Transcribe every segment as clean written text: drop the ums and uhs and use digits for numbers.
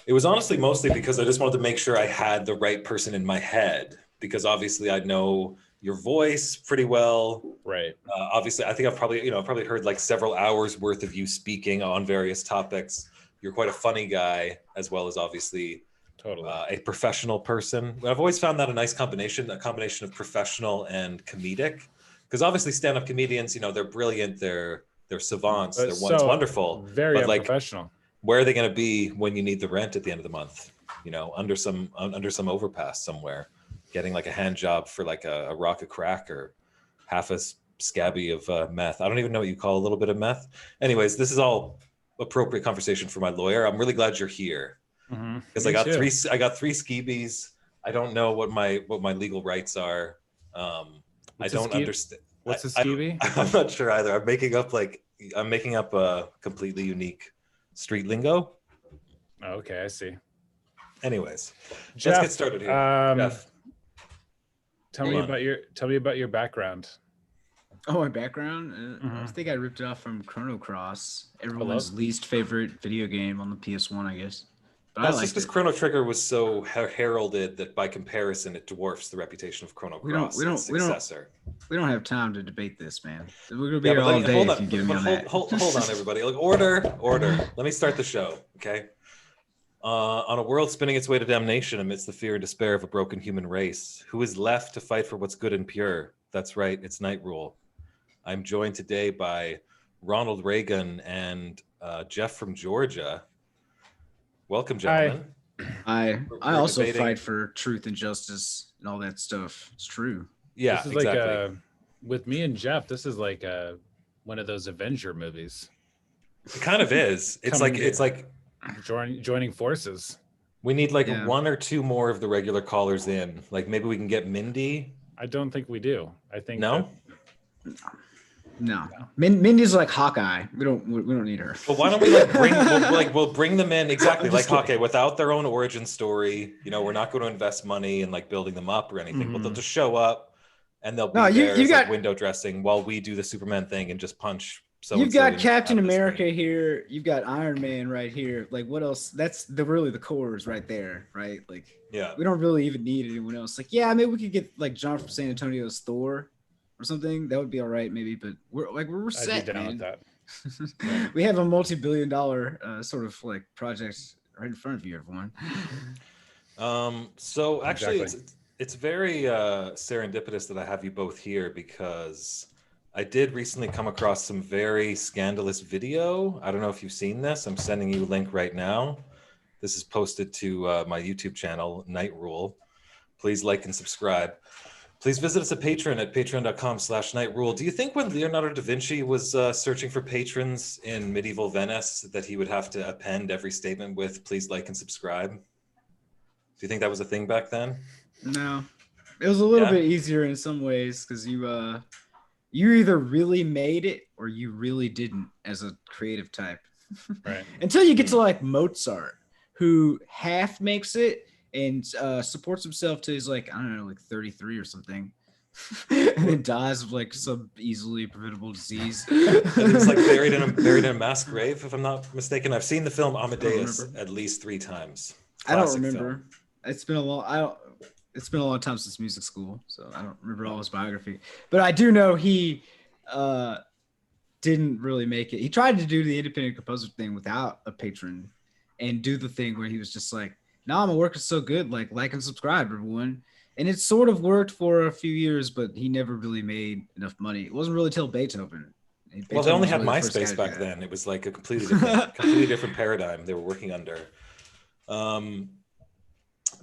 It was honestly mostly because I just wanted to make sure I had the right person in my head, because obviously I know your voice pretty well. Right. Obviously, I think I've probably heard like several hours worth of you speaking on various topics. You're quite a funny guy, as well as obviously Totally. a professional person. I've always found that a nice combination, a combination of professional and comedic. Because obviously, stand-up comedians, they're brilliant, they're savants, But it's wonderful. very But like, unprofessional. where are they going to be when you need the rent at the end of the month? Under some overpass somewhere, getting like a hand job for like a rock of crack or half a scabby of meth. I don't even know what you call a little bit of meth. Anyways, this is all appropriate conversation for my lawyer. I'm really glad you're here, because I got three skeebies. I don't know what my legal rights are. I don't understand. What's a skeevy? I'm not sure either. I'm making up a completely unique street lingo. Okay, I see. Anyways, Jeff, let's get started here. Jeff, Tell me about your background. Oh, my background? I think I ripped it off from Chrono Cross, everyone's least favorite video game on the PS1, I guess. But that's just because Chrono Trigger was so heralded that by comparison it dwarfs the reputation of Chrono Cross, its successor. We don't have time to debate this, man. We're gonna be here all day if you get me on that. Hold on, everybody. Like, order. Let me start the show, okay? On a world spinning its way to damnation amidst the fear and despair of a broken human race, who is left to fight for what's good and pure? That's right, it's Night Rule. I'm joined today by Ronald, Raygun, and Jeff from Georgia. Welcome, gentlemen. I also fight for truth and justice and all that stuff. It's true. Yeah, this is exactly. Like with me and Jeff, this is like one of those Avenger movies. It kind of is. It's like joining forces. We need one or two more of the regular callers in. Like, maybe we can get Mindy. I don't think we do. I think no. No. Mindy's like Hawkeye. We don't need her. But why don't we we'll bring them in exactly like Hawkeye without their own origin story. We're not going to invest money in like building them up or anything, but they'll just show up and they'll be there window dressing while we do the Superman thing and just punch. You've got Captain America here. You've got Iron Man right here. Like, what else? That's really the cores right there, right? Like, yeah, we don't really even need anyone else. Like, yeah, maybe we could get like John from San Antonio's Thor or something. That would be all right, maybe. But we're set, I'd be down man. with that. We have a multi-billion-dollar sort of like project right in front of you, everyone. So actually, it's very serendipitous that I have you both here, because I did recently come across some very scandalous video. I don't know if you've seen this. I'm sending you a link right now. This is posted to my YouTube channel, Night Rule. Please like and subscribe. Please visit us at Patreon at patreon.com/nightrule. Do you think when Leonardo da Vinci was searching for patrons in medieval Venice that he would have to append every statement with "please like and subscribe"? Do you think that was a thing back then? No. It was a little bit easier in some ways, because you either really made it or you really didn't as a creative type. Right. Until you get to like Mozart, who half makes it and supports himself to his like, I don't know, like 33 or something. And then dies of like some easily preventable disease. And he's like buried in a mass grave, if I'm not mistaken. I've seen the film Amadeus at least 3 times. I don't remember. Film. It's been a long time since music school, so I don't remember all his biography. But I do know he didn't really make it. He tried to do the independent composer thing without a patron and do the thing where he was just like, "No, my work is so good, like and subscribe, everyone." And it sort of worked for a few years, but he never really made enough money. It wasn't really till Beethoven. Well, they only had MySpace back then. It was like a completely different paradigm they were working under.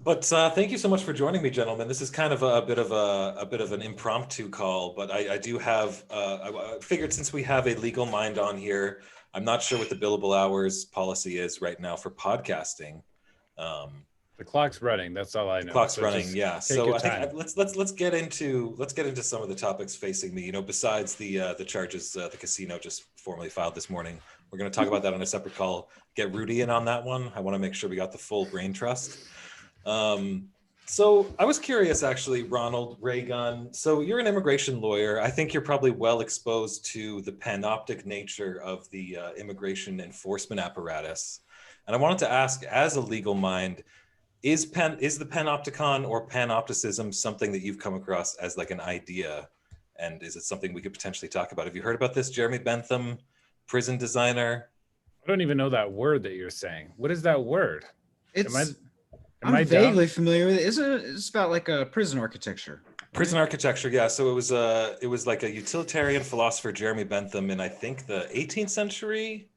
But thank you so much for joining me, gentlemen. This is kind of a bit of an impromptu call, but I do have. I figured since we have a legal mind on here, I'm not sure what the billable hours policy is right now for podcasting. The clock's running. That's all I know. The clock's running. Yeah. So I think let's get into some of the topics facing me. Besides the charges the casino just formally filed this morning, we're going to talk about that on a separate call. Get Rudy in on that one. I want to make sure we got the full brain trust. So I was curious, actually, Ronald, Raygun. So you're an immigration lawyer. I think you're probably well exposed to the panoptic nature of the immigration enforcement apparatus. And I wanted to ask, as a legal mind, is the panopticon or panopticism something that you've come across as like an idea? And is it something we could potentially talk about? Have you heard about this? Jeremy Bentham, prison designer. I don't even know that word that you're saying. What is that word? Am I I'm down? vaguely familiar with it. It's about like a prison architecture. Prison architecture, yeah. So it was like a utilitarian philosopher, Jeremy Bentham, in I think the 18th century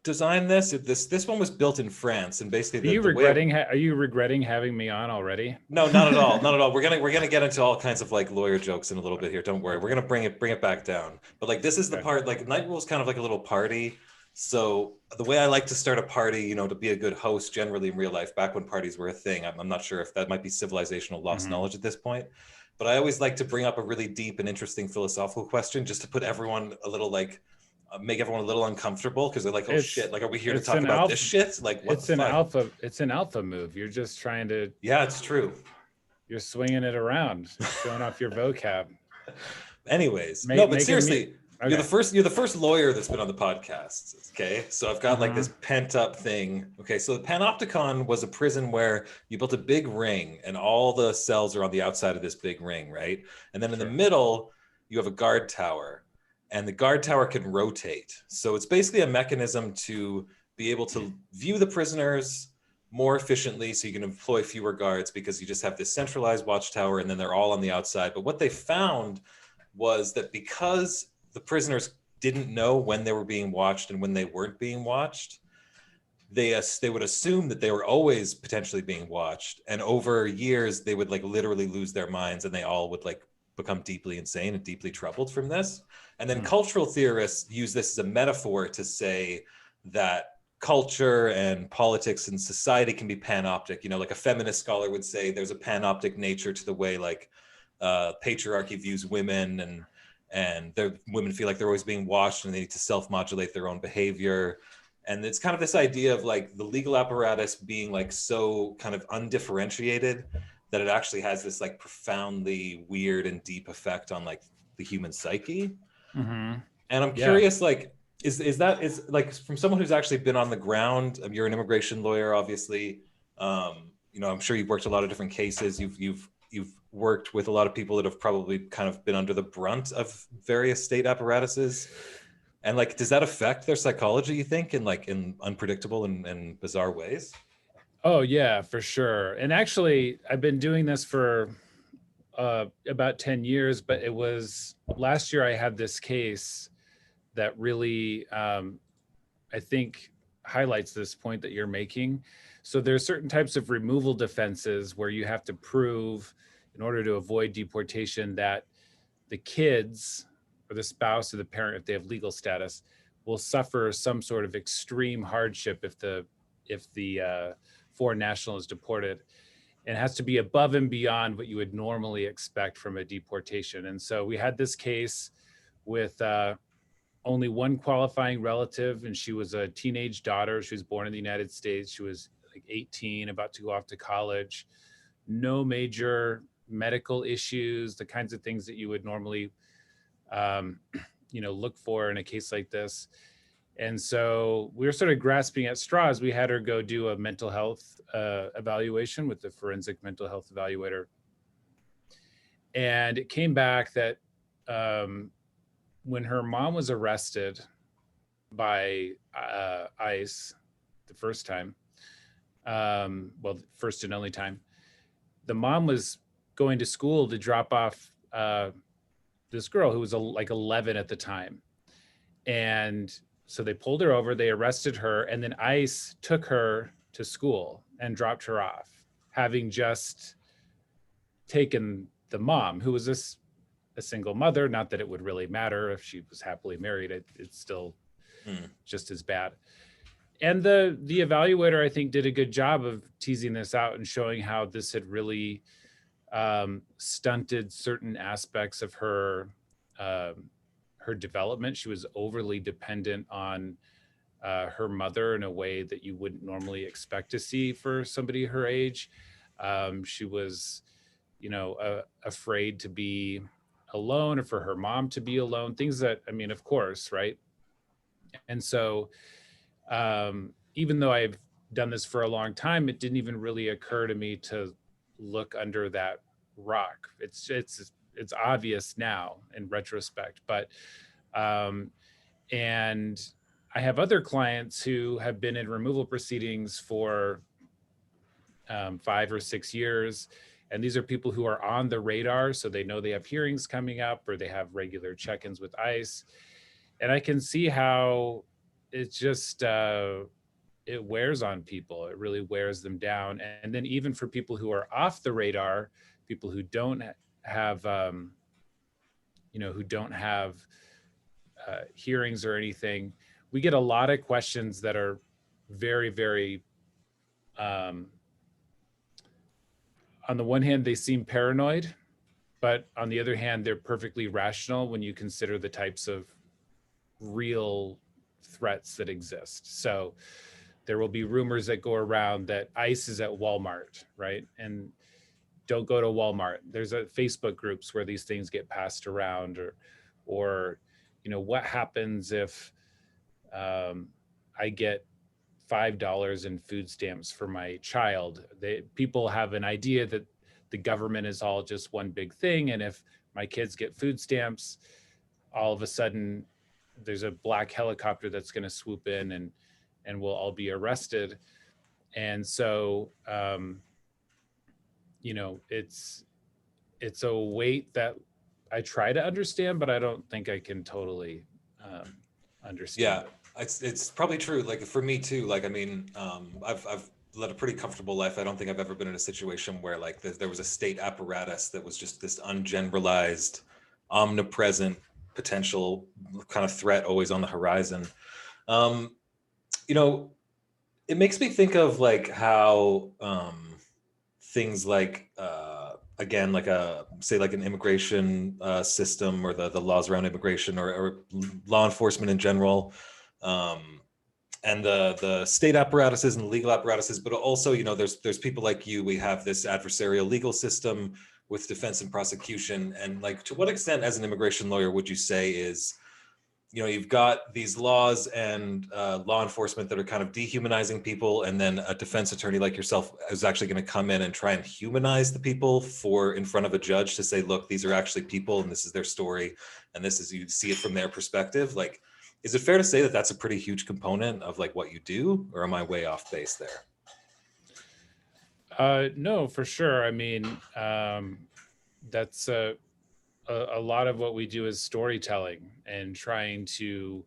designed this. This one was built in France, and basically Are you regretting having me on already? No, not at all, not at all. We're gonna get into all kinds of like lawyer jokes in a little bit here. Don't worry, we're gonna bring it back down. But like this is the part, like Night Rule is kind of like a little party. So the way I like to start a party, you know, to be a good host, generally in real life, back when parties were a thing, I'm not sure if that might be civilizational lost knowledge at this point. But I always like to bring up a really deep and interesting philosophical question, just to put everyone a little like. Make everyone a little uncomfortable because they're like, oh shit, like, are we here to talk about this shit? Like, what the fuck? It's an alpha move. You're just trying to. Yeah, it's true. You're swinging it around, showing off your vocab. Anyways, no, but seriously, you're the first lawyer that's been on the podcast. Okay, so I've got like this pent up thing. Okay, so the Panopticon was a prison where you built a big ring, and all the cells are on the outside of this big ring, right? And then in the middle, you have a guard tower. And the guard tower can rotate. So it's basically a mechanism to be able to view the prisoners more efficiently so you can employ fewer guards because you just have this centralized watchtower and then they're all on the outside. But what they found was that because the prisoners didn't know when they were being watched and when they weren't being watched, they would assume that they were always potentially being watched. And over years, they would like literally lose their minds and they all would like become deeply insane and deeply troubled from this. And then cultural theorists use this as a metaphor to say that culture and politics and society can be panoptic. You know, like a feminist scholar would say there's a panoptic nature to the way like patriarchy views women, and women feel like they're always being watched and they need to self-modulate their own behavior. And it's kind of this idea of like the legal apparatus being like so kind of undifferentiated that it actually has this like profoundly weird and deep effect on like the human psyche. And I'm curious, like, is like from someone who's actually been on the ground, you're an immigration lawyer, obviously, you know, I'm sure you've worked a lot of different cases. You've worked with a lot of people that have probably kind of been under the brunt of various state apparatuses. And like, does that affect their psychology, you think, in unpredictable and bizarre ways? Oh yeah, for sure. And actually, I've been doing this for about 10 years, but it was last year I had this case that really, I think, highlights this point that you're making. So there are certain types of removal defenses where you have to prove, in order to avoid deportation, that the kids or the spouse or the parent, if they have legal status, will suffer some sort of extreme hardship if the foreign national is deported, and has to be above and beyond what you would normally expect from a deportation. And so we had this case with only one qualifying relative, and she was a teenage daughter. She was born in the United States. She was like 18, about to go off to college. No major medical issues, the kinds of things that you would normally, look for in a case like this. And so we were sort of grasping at straws. We had her go do a mental health evaluation with the forensic mental health evaluator. And it came back that when her mom was arrested by ICE the first time, first and only time, the mom was going to school to drop off this girl who was like 11 at the time. And so they pulled her over, they arrested her, and then ICE took her to school and dropped her off, having just taken the mom, who was a single mother. Not that it would really matter if she was happily married, it's still just as bad. And the evaluator, I think, did a good job of teasing this out and showing how this had really stunted certain aspects of her development. She was overly dependent on her mother in a way that you wouldn't normally expect to see for somebody her age. She was, afraid to be alone, or for her mom to be alone, things that, I mean, of course, right? And so even though I've done this for a long time, it didn't even really occur to me to look under that rock. It's obvious now in retrospect, but and I have other clients who have been in removal proceedings for 5 or 6 years, and these are people who are on the radar, so they know they have hearings coming up or they have regular check-ins with ICE, and I can see how it's just it wears on people. It really wears them down. And then even for people who are off the radar, people who don't have, who don't have hearings or anything, we get a lot of questions that are very, very, on the one hand, they seem paranoid, but on the other hand, they're perfectly rational when you consider the types of real threats that exist. So there will be rumors that go around that ICE is at Walmart, right? And don't go to Walmart. There's a Facebook groups where these things get passed around, or what happens if I get $5 in food stamps for my child? People have an idea that the government is all just one big thing, and if my kids get food stamps, all of a sudden there's a black helicopter that's going to swoop in and we'll all be arrested. And so it's a weight that I try to understand, but I don't think I can totally understand. Yeah, it's probably true. Like for me too. Like I mean, I've led a pretty comfortable life. I don't think I've ever been in a situation where like there was a state apparatus that was just this ungeneralized, omnipresent potential kind of threat always on the horizon. It makes me think of like how things like again, like say like an immigration system, or the laws around immigration, or law enforcement in general, and the state apparatuses and the legal apparatuses, but also there's people like you. We have this adversarial legal system with defense and prosecution, and like to what extent as an immigration lawyer would you say is you've got these laws and law enforcement that are kind of dehumanizing people, and then a defense attorney like yourself is actually going to come in and try and humanize the people in front of a judge to say, look, these are actually people and this is their story and this is, you see it from their perspective. Like, is it fair to say that that's a pretty huge component of like what you do, or am I way off base there? No, for sure. I mean, that's a lot of what we do is storytelling and trying to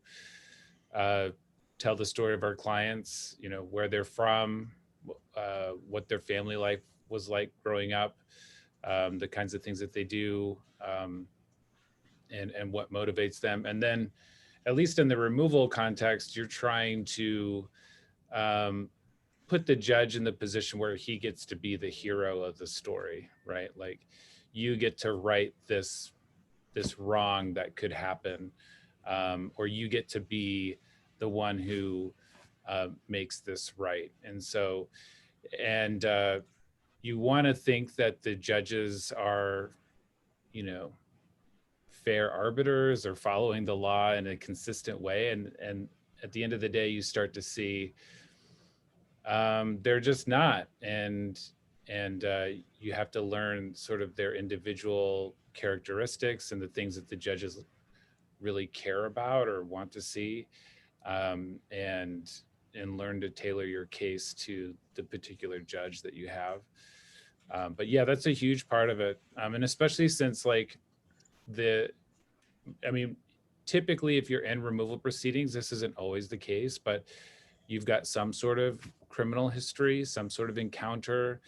tell the story of our clients, where they're from, what their family life was like growing up, the kinds of things that they do, and what motivates them. And then, at least in the removal context, you're trying to put the judge in the position where he gets to be the hero of the story, right? Like, you get to right this wrong that could happen, or you get to be the one who makes this right. And so, you want to think that the judges are, fair arbiters or following the law in a consistent way. And at the end of the day, you start to see they're just not. And you have to learn sort of their individual characteristics and the things that the judges really care about or want to see, and learn to tailor your case to the particular judge that you have. But yeah, that's a huge part of it. And especially since typically if you're in removal proceedings, this isn't always the case, but you've got some sort of criminal history, some sort of encounter.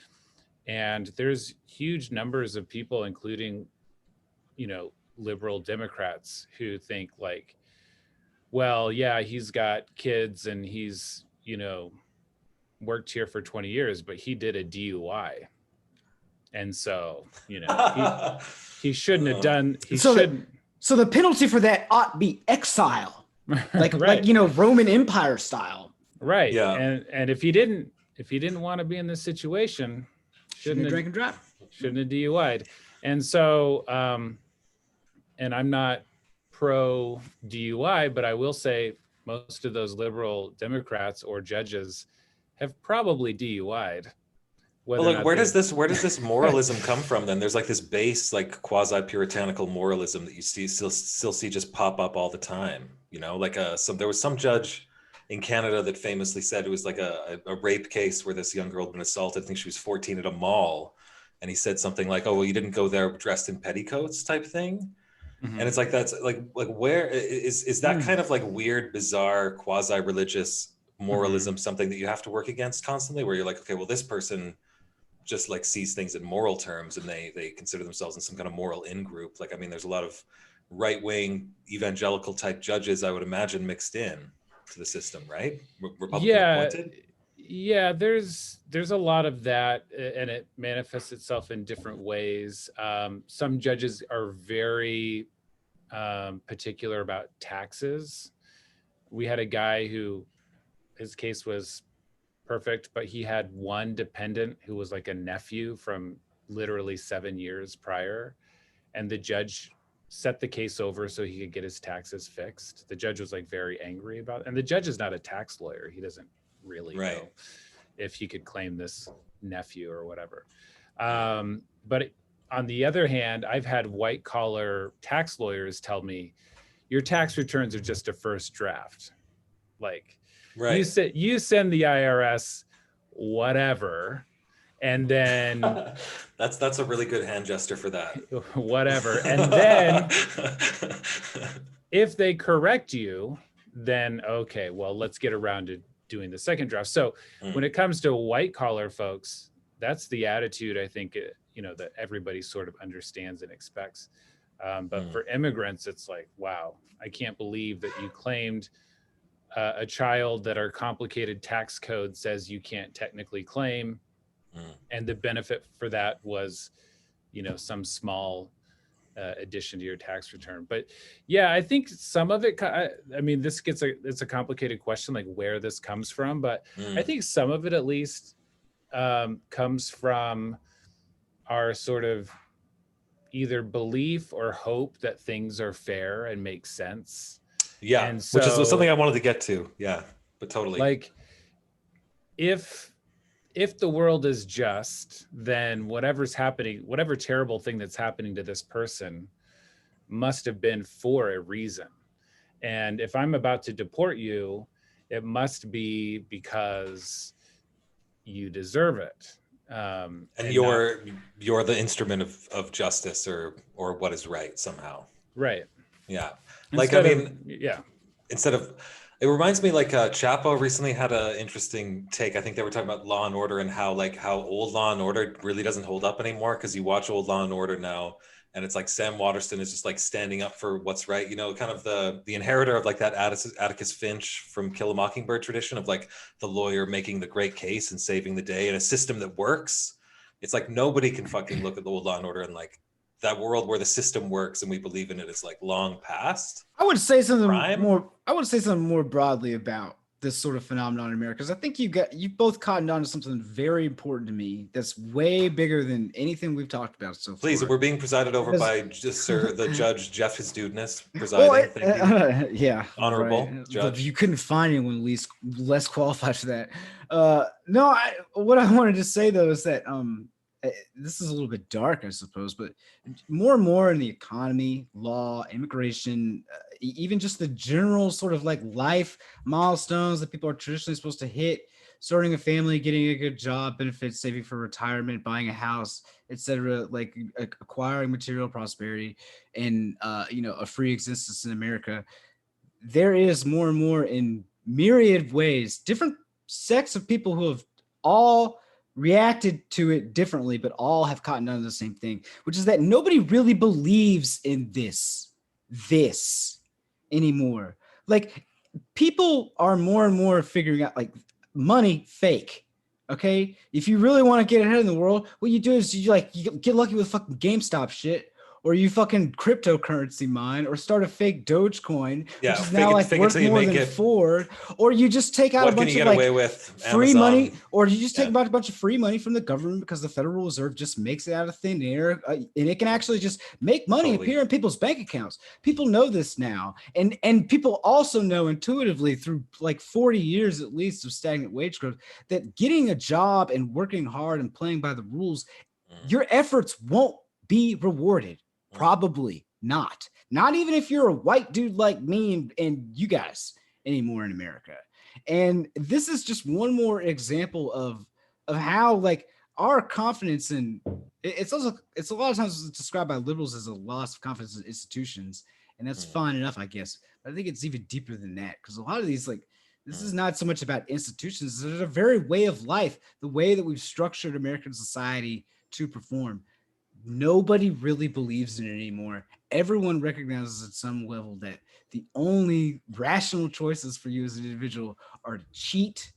And there's huge numbers of people, including, liberal Democrats, who think like, well, yeah, he's got kids and he's, worked here for 20 years, but he did a DUI. And so, he shouldn't have done, So the penalty for that ought be exile, like, right. like, Roman Empire style. Right. Yeah. And if he didn't want to be in this situation, Shouldn't have drank and drive. Shouldn't have DUI'd. And so, and I'm not pro DUI, but I will say most of those liberal Democrats or judges have probably DUI'd. Well, like where does this moralism come from then? There's like this base like quasi puritanical moralism that you still see just pop up all the time. You know, like there was some judge in Canada that famously said it was like a rape case where this young girl had been assaulted. I think she was 14 at a mall, and he said something like, "Oh, well, you didn't go there dressed in petticoats," type thing. Mm-hmm. And it's like that's like where is that kind of like weird, bizarre, quasi religious moralism something that you have to work against constantly? Where you're like, okay, well, this person just like sees things in moral terms and they consider themselves in some kind of moral in group. Like, I mean, there's a lot of right-wing evangelical type judges, I would imagine, mixed in to the system, right? Republican appointed. Yeah, there's a lot of that, and it manifests itself in different ways. Some judges are very particular about taxes. We had a guy who his case was perfect, but he had one dependent who was like a nephew from literally 7 years prior, and the judge set the case over so he could get his taxes fixed. The judge was like very angry about it, and the judge is not a tax lawyer. He doesn't really know if he could claim this nephew or whatever. But on the other hand, I've had white collar tax lawyers tell me your tax returns are just a first draft. Like, you send the IRS whatever, and then that's a really good hand gesture for that. Whatever, and then if they correct you, then okay, well, let's get around to doing the second draft. So when it comes to white collar folks, that's the attitude I think that everybody sort of understands and expects. But for immigrants, it's like, wow, I can't believe that you claimed a child that our complicated tax code says you can't technically claim. And the benefit for that was, some small addition to your tax return. But yeah, I think some of it, I mean, it's a complicated question, like where this comes from, but I think some of it at least comes from our sort of either belief or hope that things are fair and make sense. Yeah, and so, which is something I wanted to get to. Yeah, but totally. Like, if the world is just, then whatever's happening, whatever terrible thing that's happening to this person must have been for a reason. And if I'm about to deport you, it must be because you deserve it. And you're the instrument of justice or what is right somehow. Right. Yeah. Instead of, it reminds me like Chapo recently had an interesting take. I think they were talking about Law and Order and how old Law and Order really doesn't hold up anymore, because you watch old Law and Order now and it's like Sam Waterston is just like standing up for what's right, kind of the inheritor of like that Atticus Finch from Kill a Mockingbird tradition of like the lawyer making the great case and saving the day in a system that works. It's like nobody can fucking look at the old Law and Order and like that world where the system works and we believe in it is like long past. I would say something more broadly about this sort of phenomenon in America, because I think you both cottoned on to something very important to me that's way bigger than anything we've talked about so far. Please, we're being presided over by the judge Jeff His Dudeness presiding. Thank you. Yeah, honorable judge. You couldn't find anyone less qualified for that. What I wanted to say though is that this is a little bit dark, I suppose, but more and more in the economy, law, immigration, even just the general sort of like life milestones that people are traditionally supposed to hit, starting a family, getting a good job, benefits, saving for retirement, buying a house, etc., like acquiring material prosperity and a free existence in America. There is more and more in myriad ways, different sects of people who have all reacted to it differently, but all have cottoned on to the same thing, which is that nobody really believes in this anymore. Like, people are more and more figuring out like money fake. Okay, if you really want to get ahead in the world, what you do is you get lucky with fucking GameStop shit, or you fucking cryptocurrency mine, or start a fake Dogecoin, Yeah, which is fake now it- like fake it worth till you more make than it. Ford, or you just take out a What can bunch you of get like away with? free Amazon. money, or you just take Yeah. a bunch of free money from the government because the Federal Reserve just makes it out of thin air, and it can actually just make money Totally. appear in people's bank accounts. People know this now, and people also know intuitively through like 40 years at least of stagnant wage growth that getting a job and working hard and playing by the rules, your efforts won't be rewarded. Probably not. Not even if you're a white dude like me and you guys anymore in America. And this is just one more example of how like our confidence in it's a lot of times described by liberals as a loss of confidence in institutions, and that's fine enough, I guess. But I think it's even deeper than that, because a lot of these like this is not so much about institutions. It's a very way of life, the way that we've structured American society to perform. Nobody really believes in it anymore. Everyone recognizes at some level that the only rational choices for you as an individual are to cheat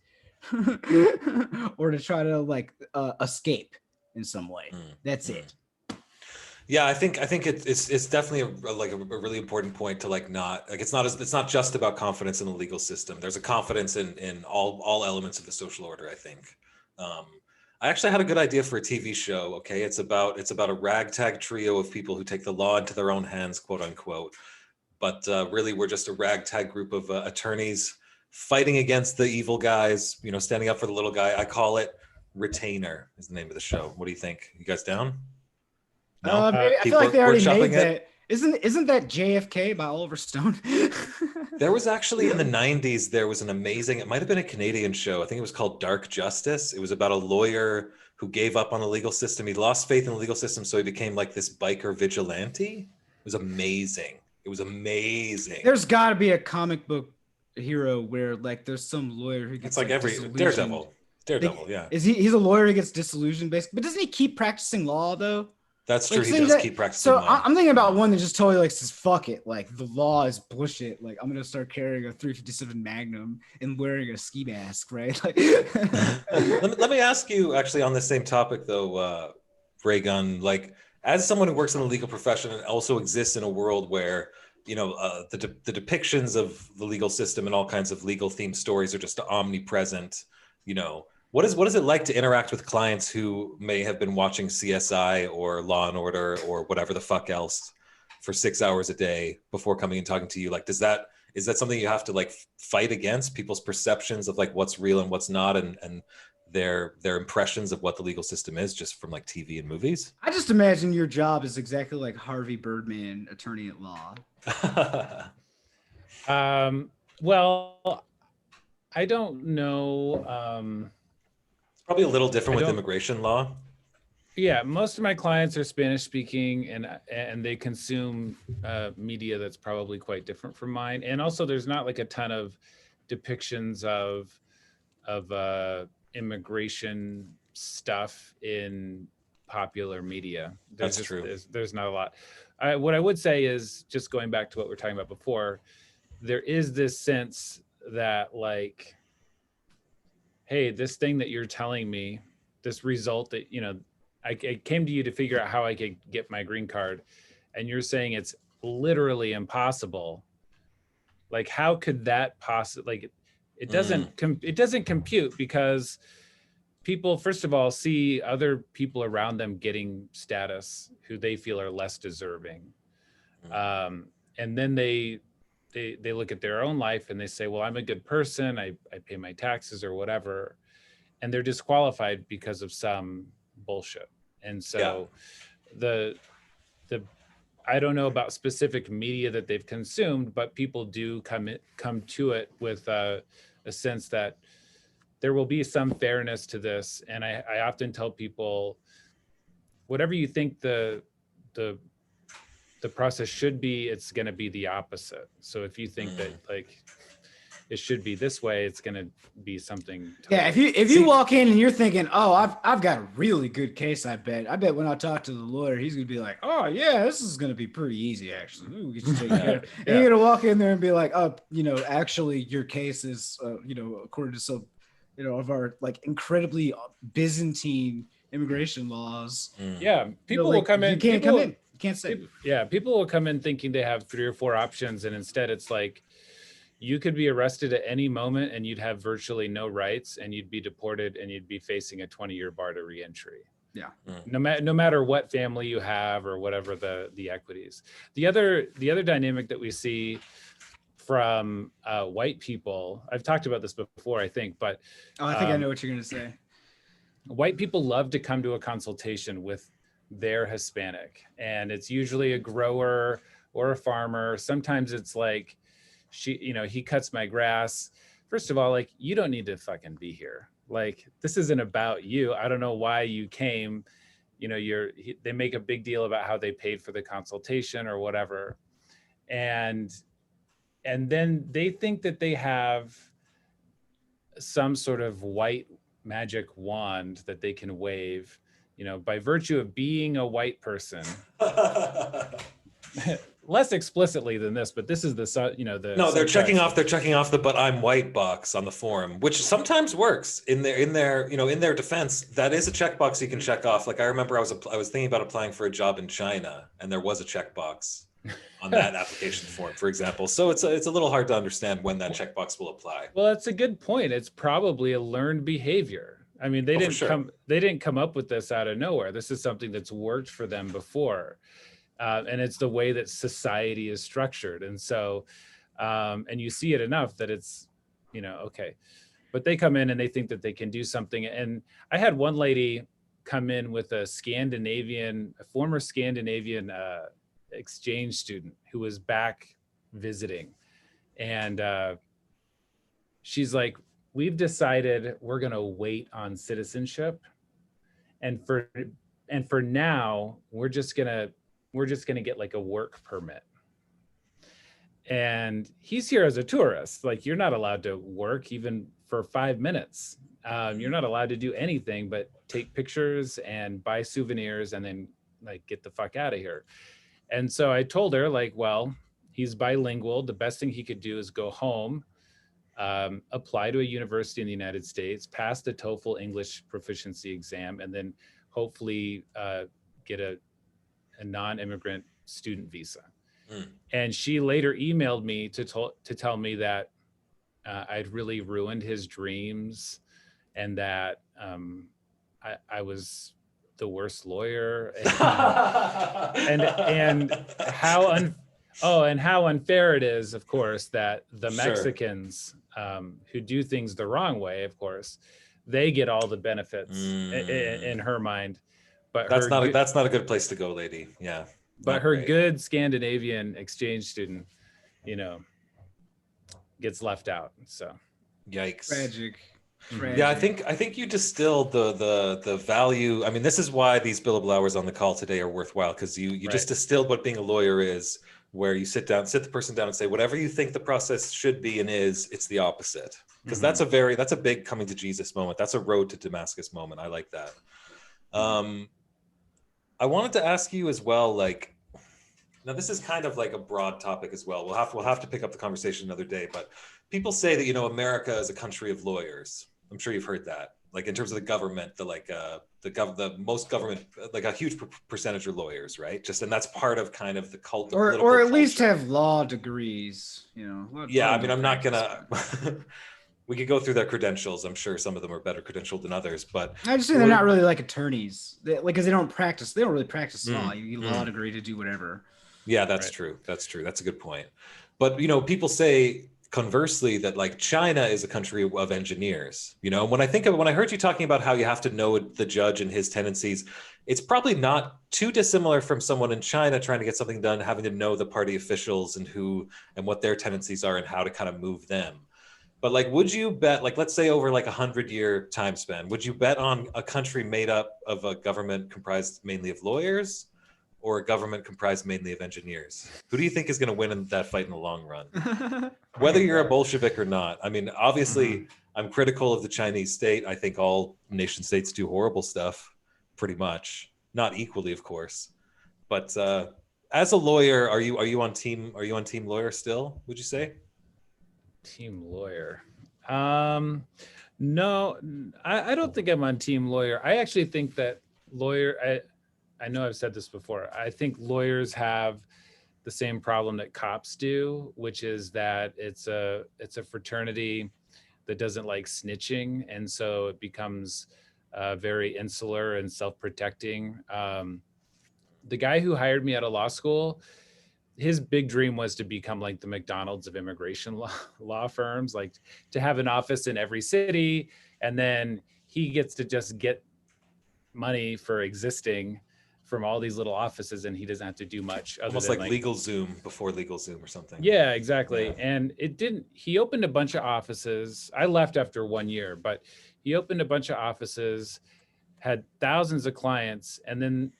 or to try to like escape in some way. That's it. Yeah, I think it's definitely a really important point to like not like it's not just about confidence in the legal system. There's a confidence in all elements of the social order, I think. I actually had a good idea for a TV show. Okay, it's about a ragtag trio of people who take the law into their own hands, quote unquote. But really, we're just a ragtag group of attorneys fighting against the evil guys. You know, standing up for the little guy. I call it Retainer. Is the name of the show. What do you think? You guys down? No, Maybe, I feel people like they already workshopping made that. Isn't that JFK by Oliver Stone? There was actually in the 90s, there was an amazing, it might have been a Canadian show. I think it was called Dark Justice. It was about a lawyer who gave up on the legal system. He lost faith in the legal system, so he became like this biker vigilante. It was amazing. It was amazing. There's got to be a comic book hero where like there's some lawyer who gets It's like every disillusioned. Daredevil, yeah. Is he's a lawyer who gets disillusioned basically, but doesn't he keep practicing law though? That's true. Like, He so does keep practicing So law. I'm thinking about one that just totally like says, fuck it. Like the law is bullshit. Like I'm going to start carrying a 357 Magnum and wearing a ski mask, right? Like, let me ask you actually on the same topic though, Raygun, like as someone who works in the legal profession and also exists in a world where, you know, the depictions of the legal system and all kinds of legal themed stories are just omnipresent, you know, what is it like to interact with clients who may have been watching CSI or Law and Order or whatever the fuck else for 6 hours a day before coming and talking to you? Like, is that something you have to like fight against, people's perceptions of like what's real and what's not, and their impressions of what the legal system is just from like TV and movies? I just imagine your job is exactly like Harvey Birdman, attorney at law. Well, I don't know. Probably a little different with immigration law. Yeah, most of my clients are Spanish speaking, and they consume media that's probably quite different from mine. And also, there's not like a ton of depictions of immigration stuff in popular media. That's true. There's not a lot. What I would say is, just going back to what we were talking about before, there is this sense that like, hey, this thing that you're telling me, this result that, you know, I came to you to figure out how I could get my green card, and you're saying it's literally impossible. Like, how could that possibly, like, it doesn't compute, because people, first of all, see other people around them getting status who they feel are less deserving. And then they look at their own life and they say, well, I'm a good person. I pay my taxes or whatever. And they're disqualified because of some bullshit. And so I don't know about specific media that they've consumed, but people do come to it with a sense that there will be some fairness to this. And I often tell people, whatever you think the process should be, it's going to be the opposite. So if you think that like it should be this way, it's going to be something totally. If you walk in and you're thinking, oh, I've got a really good case, I bet when I talk to the lawyer, he's gonna be like, oh yeah, this is gonna be pretty easy actually. Ooh, we can take care of it. And you're gonna walk in there and be like, oh, you know, actually your case is you know, according to some, you know, of our like incredibly Byzantine immigration laws. Yeah, people will come in. You can't come in. You can't say. Yeah, people will come in thinking they have 3 or 4 options, and instead it's like you could be arrested at any moment and you'd have virtually no rights, and you'd be deported, and you'd be facing a 20-year bar to reentry. Yeah. No matter what family you have or whatever the equities. The other dynamic that we see from white people, I've talked about this before, I think, but I think I know what you're gonna say. white people love to come to a consultation with their Hispanic, and it's usually a grower or a farmer. Sometimes it's like, he cuts my grass. First of all, like, you don't need to fucking be here. Like, this isn't about you. I don't know why you came. They make a big deal about how they paid for the consultation or whatever. And then they think that they have some sort of white magic wand that they can wave, by virtue of being a white person. Less explicitly than this, but this is No, they're checking off the "but I'm white" box on the forum, which sometimes works in their defense. That is a checkbox you can check off. Like, I remember I was thinking about applying for a job in China, and there was a checkbox on that application form, for example. So it's a little hard to understand when that checkbox will apply. Well, that's a good point. It's probably a learned behavior. I mean, they didn't come up with this out of nowhere. This is something that's worked for them before. And it's the way that society is structured. And so, and you see it enough that it's, okay. But they come in and they think that they can do something. And I had one lady come in with a former Scandinavian exchange student who was back visiting. And she's like, we've decided we're going to wait on citizenship. And for now, we're just going to get like a work permit. And he's here as a tourist. Like, you're not allowed to work even for 5 minutes. You're not allowed to do anything but take pictures and buy souvenirs and then like get the fuck out of here. And so I told her, like, well, he's bilingual. The best thing he could do is go home, apply to a university in the United States, pass the TOEFL English proficiency exam, and then hopefully get a non-immigrant student visa. And she later emailed me to tell me that I'd really ruined his dreams, and that I was the worst lawyer, and how unfair it is, of course, that the Mexicans who do things the wrong way, of course, they get all the benefits in her mind. But that's not a good place to go, lady. Yeah. But her good Scandinavian exchange student, gets left out. So, yikes. Tragic. Yeah, I think you distilled the value. I mean, this is why these billable hours on the call today are worthwhile, because you just distilled what being a lawyer is, where you sit the person down and say, whatever you think the process should be and is, it's the opposite. Because that's a big coming to Jesus moment. That's a road to Damascus moment. I like that. I wanted to ask you as well, like, now this is kind of like a broad topic as well. We'll have to pick up the conversation another day, but people say that, America is a country of lawyers. I'm sure you've heard that. Like, in terms of the government, the most government, like a huge percentage are lawyers, right? And that's part of kind of the cult. Or at least have law degrees, Yeah, I mean, I'm not gonna. We could go through their credentials. I'm sure some of them are better credentialed than others, but I just say they're not really like attorneys. Because they don't really practice law. You need a law degree to do whatever. Yeah, that's true. That's true. That's a good point. But, people say conversely that, like, China is a country of engineers. When I heard you talking about how you have to know the judge and his tendencies, it's probably not too dissimilar from someone in China trying to get something done, having to know the party officials and what their tendencies are and how to kind of move them. But, like, would you bet, like, let's say over like 100-year time span, would you bet on a country made up of a government comprised mainly of lawyers, or a government comprised mainly of engineers? Who do you think is going to win in that fight in the long run? Whether you're a Bolshevik or not. I mean, obviously, I'm critical of the Chinese state. I think all nation states do horrible stuff, pretty much. Not equally, of course. But as a lawyer, are you on team lawyer still, would you say? Team lawyer. No, I don't think I'm on team lawyer. I actually think that know I've said this before. I think lawyers have the same problem that cops do, which is that it's a fraternity that doesn't like snitching, and so it becomes very insular and self-protecting. The guy who hired me out of law school, his big dream was to become like the McDonald's of immigration law firms, like to have an office in every city, and then he gets to just get money for existing from all these little offices, and he doesn't have to do much other Almost than like LegalZoom before LegalZoom or something. Yeah, exactly. Yeah. And he opened a bunch of offices. I left after 1 year, but he opened a bunch of offices, had thousands of clients. And then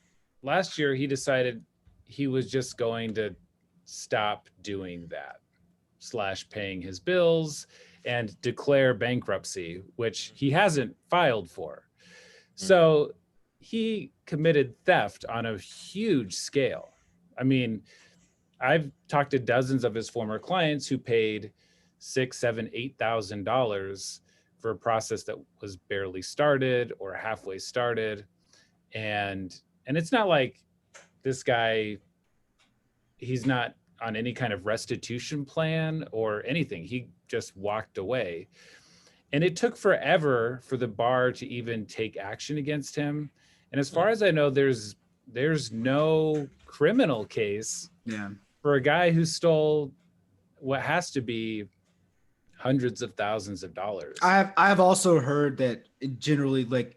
last year he decided he was just going to stop doing that / paying his bills and declare bankruptcy, which he hasn't filed for. So he committed theft on a huge scale. I mean, I've talked to dozens of his former clients who paid $6,000, $7,000, $8,000 for a process that was barely started or halfway started. And it's not like this guy, he's not on any kind of restitution plan or anything. He just walked away. And it took forever for the bar to even take action against him. And as far as I know, there's no criminal case for a guy who stole what has to be hundreds of thousands of dollars. I've also heard that generally, like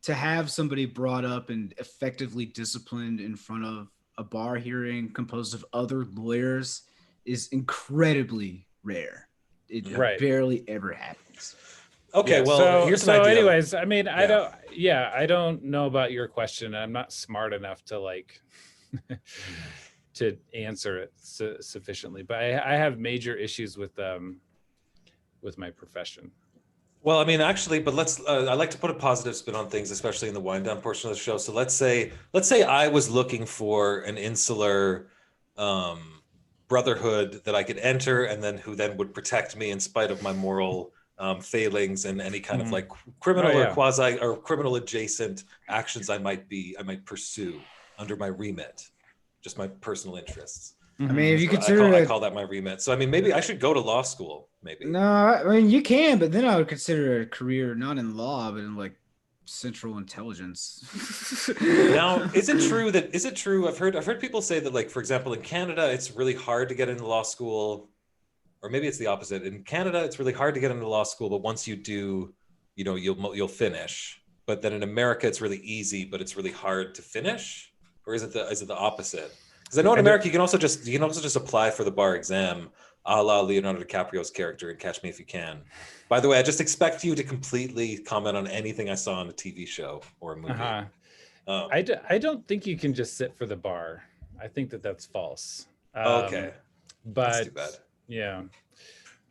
to have somebody brought up and effectively disciplined in front of a bar hearing composed of other lawyers is incredibly rare. It barely ever happens. Okay, yeah, well, here's an idea. Anyways, I mean, I don't know about your question. I'm not smart enough to like to answer it sufficiently, but I have major issues with my profession. Well, I mean, actually, but I like to put a positive spin on things, especially in the wind down portion of the show. So let's say I was looking for an insular brotherhood that I could enter, and then who then would protect me in spite of my moral failings and any kind of like criminal or quasi or criminal adjacent actions I might pursue under my remit, just my personal interests. I mean, if you I call that my remit. So I mean, maybe I should go to law school. Maybe. No, I mean you can, but then I would consider a career not in law, but in like central intelligence. Now, is it true? I've heard people say that, like, for example, in Canada, it's really hard to get into law school, or maybe it's the opposite. In Canada, it's really hard to get into law school, but once you do, you know, you'll finish. But then in America, it's really easy, but it's really hard to finish. Or is it the opposite? Because I know in America, you can also just apply for the bar exam, a la Leonardo DiCaprio's character in Catch Me If You Can. By the way, I just expect you to completely comment on anything I saw on a TV show or a movie. I don't think you can just sit for the bar. I think that's false. Okay, but that's too bad. Yeah,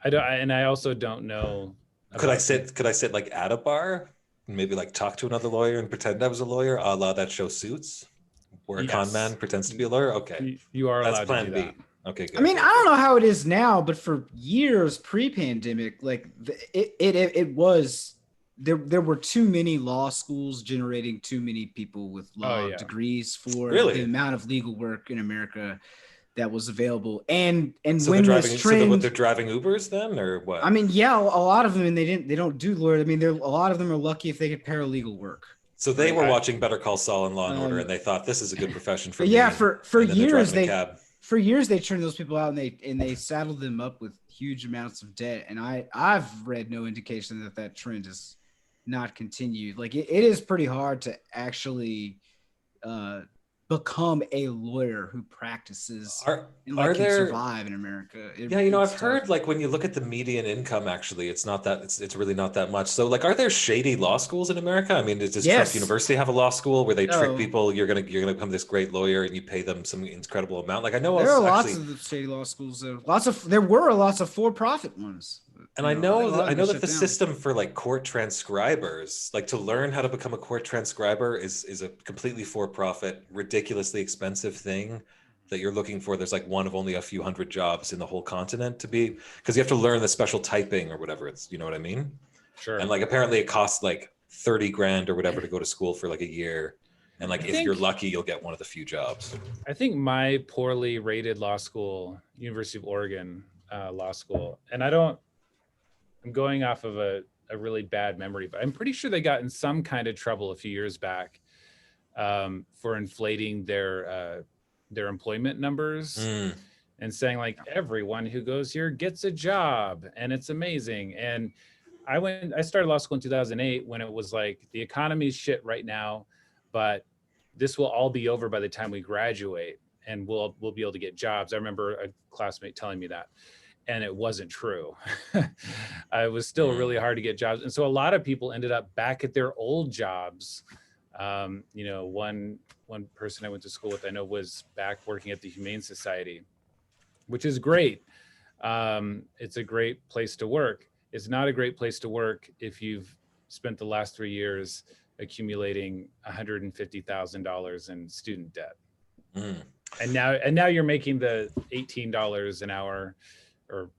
I also don't know. Could I sit like at a bar and maybe like talk to another lawyer and pretend I was a lawyer, a la that show Suits, where a con man pretends to be a lawyer? Okay, you are allowed that's plan to do B. that. Okay, good. I mean, I don't know how it is now, but for years pre-pandemic, like it was there were too many law schools generating too many people with law degrees for the amount of legal work in America that was available. And so when they're this trend, they're driving Ubers then, or what? I mean, yeah, a lot of them, and they don't do lawyer. I mean, a lot of them are lucky if they get paralegal work. So they were watching Better Call Saul and Law and Order, and they thought this is a good profession for me. Yeah, for years they turned those people out and they saddled them up with huge amounts of debt. And I've read no indication that trend is not continued. Like it is pretty hard to actually become a lawyer who practices and can survive in America. I've heard, like, when you look at the median income, actually, it's really not that much. So, like, are there shady law schools in America? I mean, does Trump University have a law school where they trick people? You're gonna become this great lawyer and you pay them some incredible amount. Like, I know there are lots of shady law schools. There were lots of for-profit ones. And I know that the system for like court transcribers, like to learn how to become a court transcriber is a completely for-profit, ridiculously expensive thing that you're looking for. There's like one of only a few hundred jobs in the whole continent because you have to learn the special typing or whatever. It's, you know what I mean? Sure. And like apparently it costs like 30 grand or whatever to go to school for like a year. And like, if you're lucky, you'll get one of the few jobs. I think my poorly rated law school, University of Oregon Law School, and I'm going off of a really bad memory, but I'm pretty sure they got in some kind of trouble a few years back for inflating their employment numbers and saying like everyone who goes here gets a job and it's amazing. And I started law school in 2008 when it was like the economy's shit right now, but this will all be over by the time we graduate and we'll be able to get jobs. I remember a classmate telling me that, and it wasn't true. It was still really hard to get jobs. And so a lot of people ended up back at their old jobs. One person I went to school with, I know, was back working at the Humane Society, which is great. It's a great place to work. It's not a great place to work if you've spent the last 3 years accumulating $150,000 in student debt. And now you're making the $18 an hour, or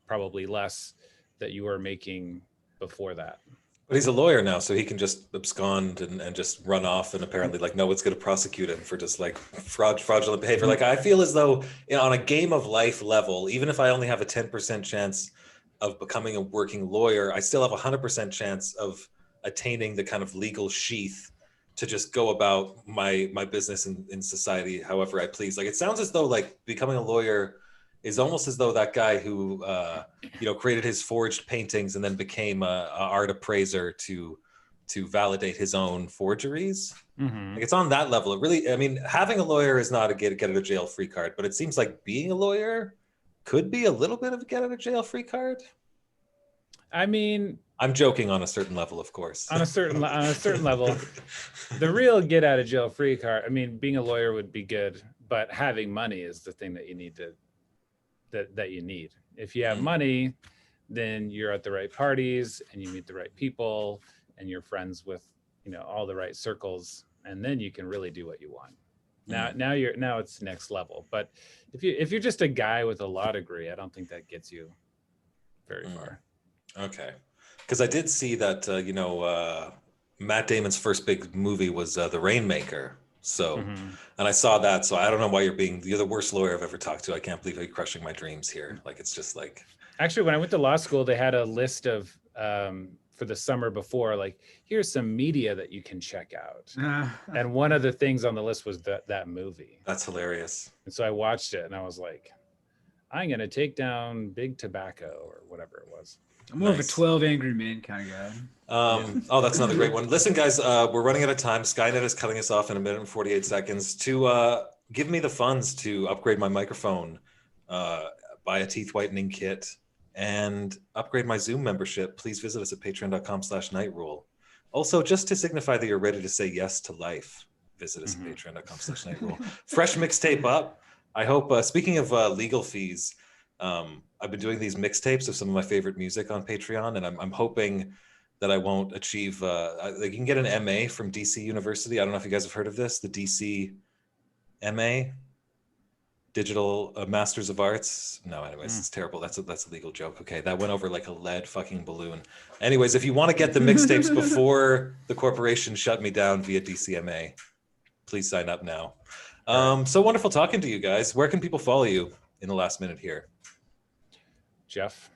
probably less, that you were making before that. But he's a lawyer now, so he can just abscond and just run off, and apparently like no one's going to prosecute him for just like fraudulent behavior. Like, I feel as though on a game of life level, even if I only have a 10% chance of becoming a working lawyer, I still have a 100% chance of attaining the kind of legal sheath to just go about my business in society however I please. Like, it sounds as though like becoming a lawyer is almost as though that guy who created his forged paintings and then became a art appraiser to validate his own forgeries. Like, it's on that level. It really, I mean, having a lawyer is not a get out of jail free card, but it seems like being a lawyer could be a little bit of a get out of jail free card. I mean, I'm joking on a certain level, of course. On a certain level, the real get out of jail free card. I mean, being a lawyer would be good, but having money is the thing that you need that you need. If you have money, then you're at the right parties and you meet the right people and you're friends with all the right circles, and then you can really do what you want. Now it's next level. But if you're just a guy with a law degree, I don't think that gets you very far. Okay. Because I did see that, Matt Damon's first big movie was The Rainmaker. So, and I saw that. So I don't know why you're the worst lawyer I've ever talked to. I can't believe you're crushing my dreams here. Like, it's just like. Actually, when I went to law school, they had a list of, for the summer before, like, here's some media that you can check out. And one of the things on the list was that movie. That's hilarious. And so I watched it and I was like, I'm going to take down Big Tobacco or whatever it was. I'm more of a 12 Angry Men kind of guy. Oh, that's another great one. Listen, guys, we're running out of time. Skynet is cutting us off in 1 minute and 48 seconds. To give me the funds to upgrade my microphone, buy a teeth whitening kit, and upgrade my Zoom membership, please visit us at patreon.com/nightrule. Also, just to signify that you're ready to say yes to life, visit us at patreon.com/nightrule. Fresh mixtape up. I hope, speaking of legal fees, I've been doing these mixtapes of some of my favorite music on Patreon, and I'm hoping that I won't achieve, you can get an MA from DC University. I don't know if you guys have heard of this, the DC MA, Digital Masters of Arts. No, anyways, it's terrible. That's a legal joke. Okay, that went over like a lead fucking balloon. Anyways, if you want to get the mixtapes before the corporation shut me down via DCMA, please sign up now. So wonderful talking to you guys. Where can people follow you in the last minute here? Jeff?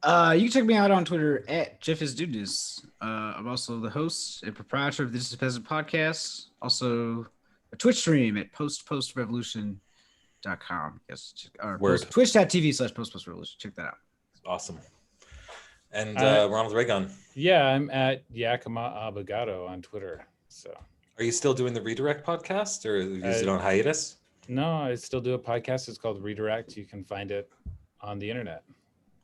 You can check me out on Twitter at JeffIsDudeness. I'm also the host and proprietor of the Dissident Peasant podcast. Also a Twitch stream at postrevolution.com. Yes, or twitch.tv/postrevolution. Check that out. Awesome. And Ronald Raygun. Yeah, I'm at Yakima Abogado on Twitter. So, are you still doing the Redirect podcast, or is it on hiatus? No, I still do a podcast. It's called Redirect. You can find it on the internet.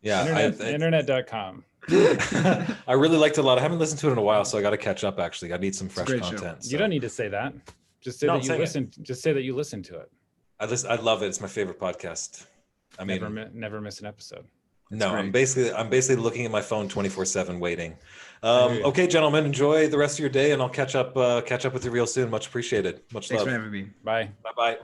Yeah, internet.com. I really liked it a lot. I haven't listened to it in a while, so I got to catch up. Actually, I need some fresh content. So. You don't need to say that. Just say that you listen. Just say that you listen to it. I love it. It's my favorite podcast. I mean, never miss an episode. That's great. I'm basically looking at my phone 24/7 waiting. Okay, gentlemen, enjoy the rest of your day, and I'll catch up with you real soon. Much appreciated. Much love. Thanks for having me. Bye. Bye.